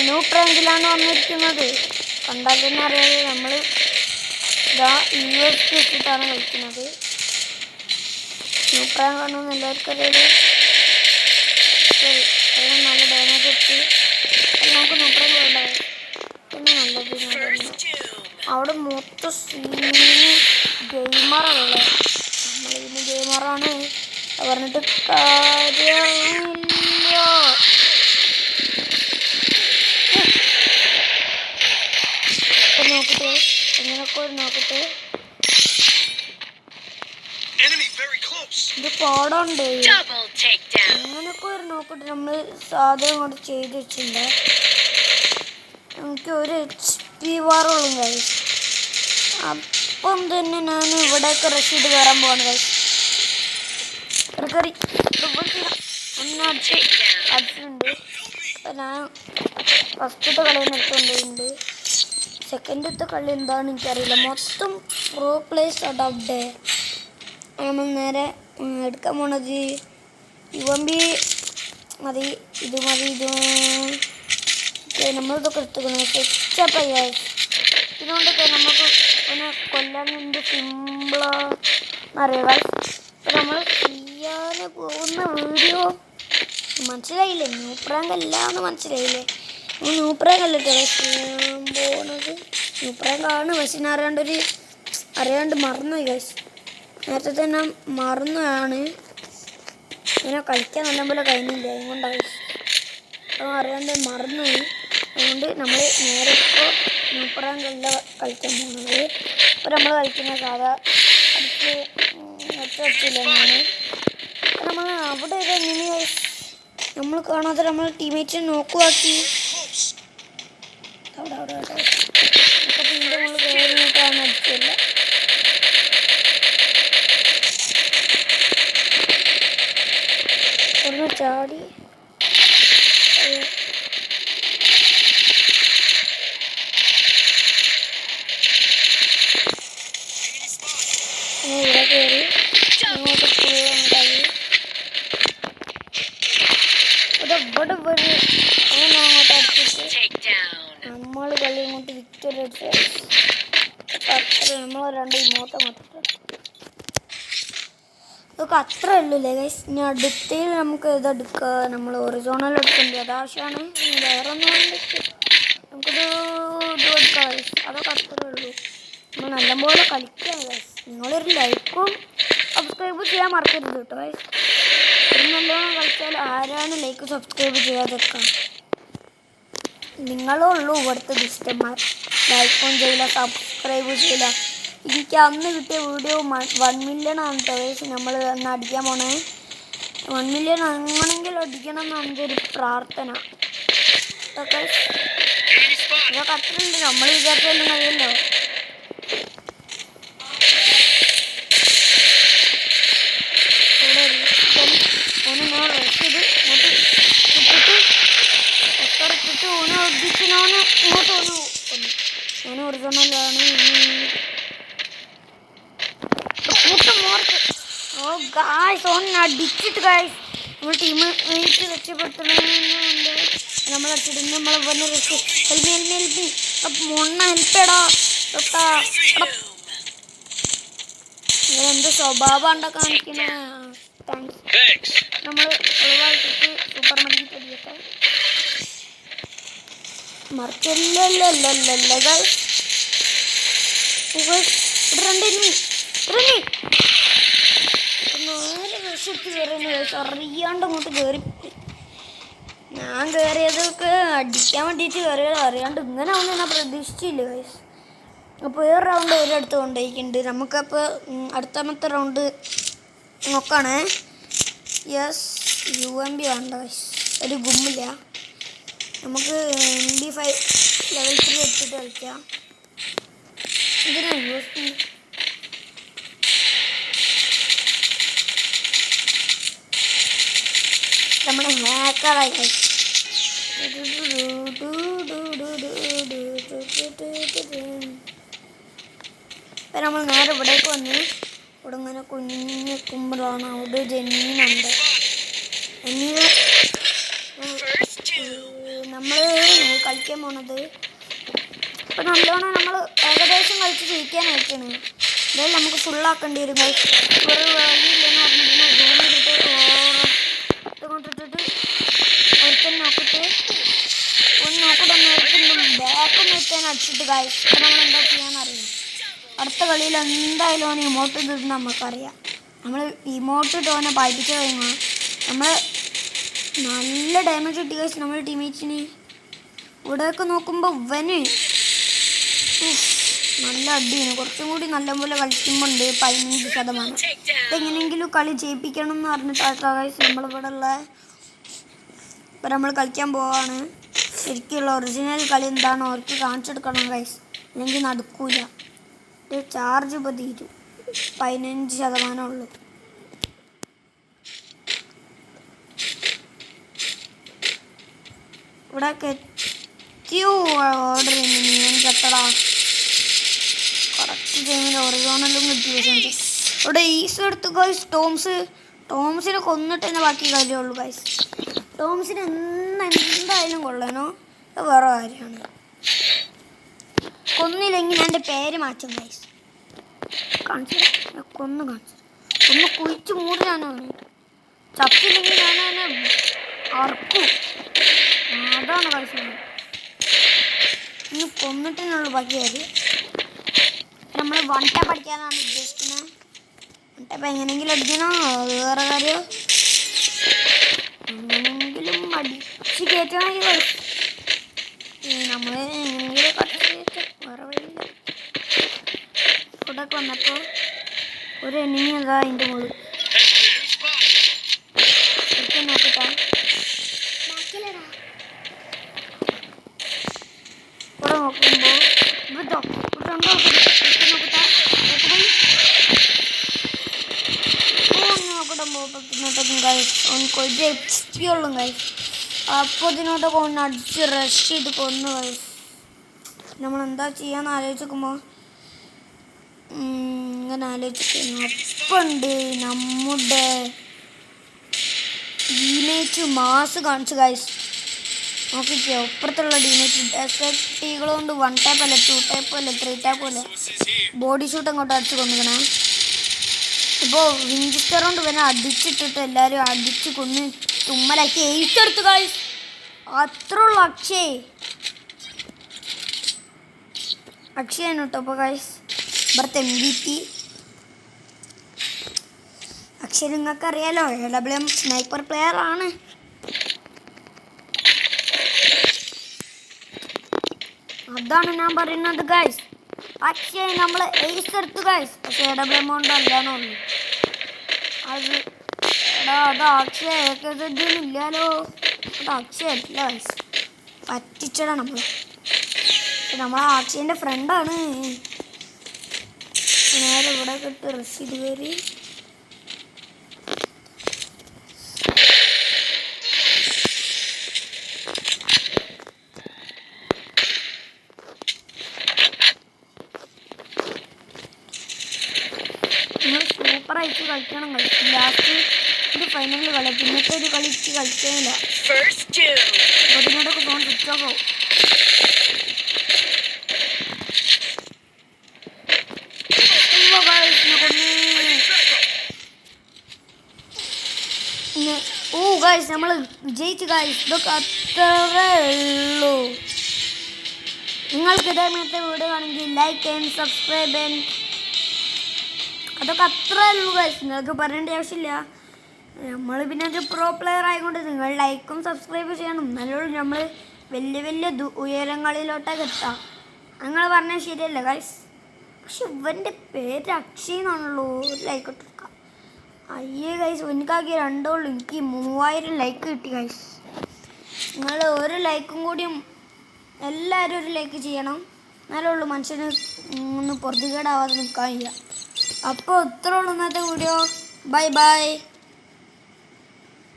New പ്രാങ്കിലാണ് വന്നിരിക്കുന്നത്. കണ്ടാൽ തന്നെ അറിയാതെ നമ്മൾ ഇതാ US വെച്ചിട്ടാണ് കളിക്കുന്നത്. ന്യൂ പ്രാങ്ക് ആണെന്ന് എല്ലാവർക്കും അറിയാതെ നല്ല ഡാമേജ് എത്തി. നമുക്ക് ന്യൂ പ്രാങ്ക് വേണ്ട പിന്നെ നല്ലത്. അവിടെ മൊത്തം ഗെയിമറുള്ള നമ്മളിന്ന് ഗെയിമറാണ് പറഞ്ഞിട്ട് കാര്യമില്ല. നോക്കട്ടെ എങ്ങനെയൊക്കെ ഒരു നോക്കട്ടെ. ഇത് പാടുണ്ട് അങ്ങനൊക്കെ ഒരു നോക്കട്ടെ. നമ്മൾ സാധനം കൊണ്ട് ചെയ്ത് വെച്ചിട്ടുണ്ട്. എനിക്ക് ഒരു HP വാറുള്ളൂ ഗൈസ്. അപ്പം തന്നെ ഞാൻ ഇവിടെയൊക്കെ റഷ് ചെയ്ത് കയറാൻ പോവാണ് ഗൈസ്. കറി അടിച്ചിട്ടുണ്ട്. ഞാൻ ഫസ്റ്റത്തെ കളി നിർത്തുന്നുണ്ട്. സെക്കൻഡത്തെ കളി എന്താണെന്ന് എനിക്കറിയില്ല. മൊത്തം പ്രോ പ്ലേസ് അവിടെ. നമ്മൾ നേരെ എടുക്കാൻ പോണത് UMP മതി. ഇത് മതി. നമ്മളിതൊക്കെ എടുത്തുക്കണം. സെറ്റപ്പായി ഗൈസ്. ഇതിനോണ്ടൊക്കെ നമുക്ക് പിന്നെ കൊല്ലാൻ വേണ്ടി സിമ്പിളാന്നറിയാം ഗൈസ്. ഇപ്പം നമ്മൾ ചെയ്യാൻ പോകുന്ന വീഡിയോ മനസ്സിലായില്ലേ? ന്യൂ പ്രാങ്ക് അല്ല എന്ന് മനസ്സിലായില്ലേ? ന്യൂ പ്രാങ്ക് അല്ല ചെയ്യാൻ പോകുന്നത്. ന്യൂ പ്രാങ്ക് ആണ്. പക്ഷെ ഞാൻ അറിയാണ്ട് മറന്നുപോയി ഗൈസ്. നേരത്തെ തന്നെ മറന്നതാണ്. ഇങ്ങനെ കളിക്കാൻ നല്ലപോലെ കഴിഞ്ഞില്ല. അതുകൊണ്ടാണ് അറിയാണ്ട് മറന്നുപോയി. അതുകൊണ്ട് നമ്മൾ നേരെ ഇപ്പോൾ ന്യൂ പ്രാങ്ക് അല്ല കളിക്കാൻ പോകുന്നത്. ഇപ്പോൾ നമ്മൾ കളിക്കുന്ന സാധാ അടിച്ചില്ല. നമ്മൾ അവിടെ എങ്ങനെ നമ്മൾ കാണാതെ നമ്മൾ ടീമേറ്റ്സിനെ നോക്കുവാക്കി. അവിടെ പിന്നെ നമ്മൾ കയറിയിട്ടാണ് അടിച്ചില്ല. ഒന്ന് ചാടി ഇവിടെ കയറി അങ്ങോട്ട് പോയി. ഇവിടെ വരും അങ്ങനെ അങ്ങോട്ട് അടിച്ചിട്ട് നമ്മൾ കളി അങ്ങോട്ട് വിക്ടറി അടിച്ചു. അത്ര നമ്മൾ 2 ഇമോട്ടം മാത്രം ഇതൊക്കെ അത്രേ ഉള്ളൂല്ലേ ഗൈസ്. ഇനി അടുത്തതിൽ നമുക്ക് ഇതെടുക്കുക. നമ്മൾ ഒറിജിനൽ എടുക്കേണ്ടത് അതാവശ്യമാണ്. വേറെ ഒന്നും നമുക്കിത് എടുക്കാം ഗൈസ്. അതൊക്കെ അത്രേ ഉള്ളൂ. നമ്മൾ നല്ലപോലെ കളിക്കാം ഗൈസ്. നിങ്ങളൊരു ലൈക്കും സബ്സ്ക്രൈബ് ചെയ്യാൻ മറക്കരുത് കേട്ടോ ഗൈസ്. ഒരു നല്ലോണം കളിച്ചാൽ ആരാണ് ലൈക്ക് സബ്സ്ക്രൈബ് ചെയ്യാതെക്കാം? നിങ്ങളേ ഉള്ളൂ ഇവിടുത്തെ ദുഷ്ടന്മാർ. ലൈക്കും ചെയ്യില്ല, സബ്സ്ക്രൈബ് ചെയ്യില്ല. എനിക്ക് അന്ന് കിട്ടിയ വീഡിയോ 1 മില്യൺ ആണ് കേട്ടോ. നമ്മൾ അന്ന് അടിക്കാൻ പോണേ 1 മില്യൺ അങ്ങനെങ്കിലും അടിക്കണം എന്നാണ് എൻ്റെ ഒരു പ്രാർത്ഥന. ഇതൊക്കെ അത്രയുണ്ട്. നമ്മൾ വിചാരിച്ചാലും കഴിയല്ലോ. ഞാൻ ഒറിജിനലാണ്. ഓ ഗായ്സ് അടിച്ചിട്ട് ഗായ്സ് നമ്മൾ ടീം രക്ഷപ്പെടുത്തണമെന്നുണ്ട്. നമ്മളടിച്ചിട്ട് നമ്മളെ വന്ന് ഹെൽമി മൊണ്ണ ഹെൽപ്പേടാ തൊട്ടാ. എന്ത് സ്വഭാവം കാണിക്കണേ. താങ്ക്സ്. നമ്മൾ ഒഴിവാക്കിട്ട് സൂപ്പർ മടിക്ക് അടിയട്ടെ. മറിച്ചല്ലല്ലോ അറിയാണ്ട് അങ്ങോട്ട് കയറി. ഞാൻ കയറിയതൊക്കെ അടിക്കാൻ വേണ്ടിയിട്ട് കയറിയത് അറിയാണ്ട് ഇങ്ങനെ ഒന്നും ഞാൻ പ്രതീക്ഷിച്ചില്ല ഗൈസ്. അപ്പോൾ ഈ റൗണ്ട് ഒരിടത്ത് കൊണ്ടുപോയിട്ടുണ്ട്. നമുക്കപ്പോൾ അടുത്താമത്തെ റൗണ്ട് നോക്കാണേ. യെസ് UMP വേണ്ട ഗൈസ്. ഒരു ഗുമ്മില്ല. നമുക്ക് MP5 ലെവൽ 3 എടുത്തിട്ട് കളിക്കാം. ഇതിനാണ് USP. നമ്മുടെ ഹാക്കറായി ഗൈസ്. ഇപ്പം നമ്മൾ നേരെ ഇവിടേക്ക് വന്ന് ഇവിടെ ഇങ്ങനെ കുഞ്ഞു നിൽക്കുമ്പോഴാണ് അവിടെ ജെന്നീനുണ്ട്. നമ്മൾ കളിക്കാൻ പോണത്. ഇപ്പം നല്ലോണം നമ്മൾ ഏകദേശം കളിച്ച് ജയിക്കാനായിട്ടാണ്. എന്തായാലും നമുക്ക് ഫുള്ളാക്കേണ്ടി വരും. വേറെ വഴിയില്ലെന്ന് പറഞ്ഞിട്ട് കൊണ്ടിട്ടിട്ട് ഒരുത്തൻ നോക്കിട്ട് ഒന്ന് നോക്കിട്ടൊന്നും ബാക്കൊന്നും എത്താൻ അടിച്ചിട്ട് കായ്സ്. ഇപ്പം നമ്മൾ എന്താ ചെയ്യാന്നറിയാം. അടുത്ത കളിയിൽ എന്തായാലും ഓന് ഇമോട്ട് ഇട്ടിട്ട് നമുക്കറിയാം. നമ്മൾ ഇമോട്ട് ഇട്ടോനെ പായിപ്പിച്ച് കഴിഞ്ഞാൽ നമ്മൾ നല്ല ഡാമേജ് കിട്ടി കഴിച്ച് നമ്മുടെ ടീമേറ്റ്സിന്. ഇവിടെയൊക്കെ നോക്കുമ്പോൾ ഇവന് നല്ല അടിയാണ്. കുറച്ചും കൂടി നല്ലപോലെ കളിക്കുമ്പോൾ ഉണ്ട് 15%. എങ്ങനെയെങ്കിലും കളി ജയിപ്പിക്കണം എന്ന് പറഞ്ഞിട്ടാണ് കഴിച്ച് നമ്മളിവിടെ ഉള്ള. ഇപ്പം നമ്മൾ കളിക്കാൻ പോവാണ്. ശരിക്കുള്ള ഒറിജിനൽ കളി എന്താണോ അവർക്ക് കാണിച്ചെടുക്കണം കഴിച്ച്, അല്ലെങ്കിൽ നടക്കൂല. ചാർജ് ഇപ്പോൾ തീരും, 15% ഉള്ളൂ. ഇവിടെ എത്തിയോ ഓർഡർ ചെയ്യുന്നു. ഞാൻ ചത്തടാ. കറക്റ്റ് ടൈമിൽ ഒറിജോണലും കിട്ടി. ഇവിടെ ഈസ് എടുത്ത് ഗൈസ്. ടോംസിനെ കൊന്നിട്ട് തന്നെ ബാക്കി കാര്യമുള്ളൂ ഗൈസ്. ടോംസിന് എന്തായാലും കൊള്ളണോ അത് വേറെ കാര്യമാണ്. കൊന്നില്ലെങ്കിൽ എൻ്റെ പേര് മാറ്റും ഗൈസ്. കാണിച്ചു കൊന്ന് കുഴിച്ച് മൂടിലാണ്. ചത്തില്ലെങ്കിൽ ഞാൻ അവനെ അറക്കും. അതാണ് കളിച്ചത്. ഇനി കൊന്നിട്ടിനുള്ളൂ ബാക്കി കാര്യം. നമ്മൾ വൺ ടാപ്പ് അടിക്കാനാണ് ഉദ്ദേശിക്കുന്നത്. വൺ ടാപ്പ് എങ്ങനെയെങ്കിലും അടിക്കണോ വേറെ കാര്യം. എങ്ങനെയെങ്കിലും അടിച്ച് കയറ്റണമെങ്കിൽ നമ്മൾ എങ്ങനെയെങ്കിലും കയറ്റാം, വേറെ വഴിയില്ല. ഇവിടെയൊക്കെ വന്നപ്പോൾ ഒരു എനിമി അതാ അതിൻ്റെ മുകളിൽ നോക്കിട്ടാ. ഇവിടെ നോക്കുമ്പോൾ നോക്കട്ടെ ഗൈസ്. ഒരു HP ഉള്ളു ഗൈസ്. അപ്പോൾ ഇതിനോട്ടൊക്കെ ഒന്ന് അടിച്ച് റഷ് ചെയ്ത് കൊന്നു ഗൈസ്. നമ്മളെന്താ ചെയ്യാന്ന് ആലോചിക്കുമ്പോൾ ഇങ്ങനെ ആലോചിക്കുന്നു. അപ്പം ഉണ്ട് നമ്മുടെ ടീമേറ്റ് മാസ് കാണിച്ചു ഗൈസ്. നോക്കിക്കോ അപ്പുറത്തുള്ള ടീമേറ്റ് SFTകളുണ്ട്. 1 ടാപ്പ് അല്ല, 2 ടാപ്പ് അല്ല, 3 ടാപ്പ് അല്ല, ബോഡി ഷൂട്ട് അങ്ങോട്ട് അടിച്ച് കൊണ്ടുവരണേ. ഇപ്പോൾ വിഞ്ചസ്റ്റർ കൊണ്ട് ഇവനെ അടിച്ചിട്ടിട്ട് എല്ലാവരും അടിച്ച് കൊന്ന് തുമ്മലാക്കി എയ്ത്തെടുത്ത് ഗൈസ്. അത്ര ഉള്ളു അക്ഷയാണ് കേട്ടോ. അപ്പോൾ ഗൈസ് ഇവിടുത്തെ MVP അക്ഷയ് നിങ്ങൾക്ക് അറിയാലോ, AWM സ്നൈപ്പർ പ്ലെയർ ആണ്. അതാണ് ഞാൻ പറയുന്നത് ഗൈസ്. അക്ഷയ് നമ്മൾ എയ്സ് എടുത്തു ഗൈസ്. പക്ഷെ AWM കൊണ്ട് അല്ലാന്നുള്ളൂ. അത് അത് അക്ഷയ ഇല്ലാലോ. അത് അക്ഷയ അല്ല ഗൈസ്, പറ്റിച്ചടാ നമ്മൾ. അക്ഷയൻ്റെ ഫ്രണ്ടാണ്. നേരെ ഇവിടെ കിട്ടി റഷീദ് കയറി. സൂപ്പറായിട്ട് കളിക്കണം കളിച്ചു. ലാസ്റ്റ് ഒരു ഫൈനലിൽ കളി, പിന്നത്തെ ഒരു കളിക്ക് കളിക്കാനില്ല. അതിനോടൊക്കെ ഫോൺ സ്വിച്ച് ഓഫ് ആവും. ഗൈസ് നമ്മൾ വിജയിച്ചു ഗൈസ്. ഇതൊക്കെ അത്രേ ഉള്ളൂ. നിങ്ങൾക്ക് ഇതേമാതിരത്തെ വീഡിയോ ആണെങ്കിൽ ലൈക്ക് ആൻഡ് സബ്സ്ക്രൈബ് ആൻഡ് അതൊക്കെ അത്രേ ഉള്ളൂ ഗൈസ്. നിങ്ങൾക്ക് പറയേണ്ട ആവശ്യമില്ല. നമ്മൾ പിന്നെ ഒരു പ്രോ പ്ലെയർ ആയതുകൊണ്ട് നിങ്ങൾ ലൈക്കും സബ്സ്ക്രൈബ് ചെയ്യണം. നല്ലോണം നമ്മൾ വലിയ വലിയ ഉയരങ്ങളിലോട്ടൊക്കെ എത്താം. നിങ്ങൾ പറഞ്ഞാൽ ശരിയല്ല ഗൈസ്. പക്ഷെ ഇവൻ്റെ പേര് അക്ഷയ് എന്നാണല്ലോ. ഒരു ലൈക്ക് ഇട്ടെടുക്കാം. അയ്യേ ഗൈസ്, എനിക്കാക്കി 2 ഉള്ളൂ. എനിക്ക് 3000 ലൈക്ക് കിട്ടി ഗൈസ്. നിങ്ങൾ ഒരു ലൈക്കും കൂടിയും എല്ലാവരും ഒരു ലൈക്ക് ചെയ്യണം. എന്നാലേ ഉള്ളൂ മനുഷ്യന് ഒന്ന് പൊറുതികേടാവാതെ നിൽക്കാൻ കഴിയുക. അപ്പോൾ ഇത്രേ ഉള്ളൂ ഇന്നത്തെ വീഡിയോ. Bye bye.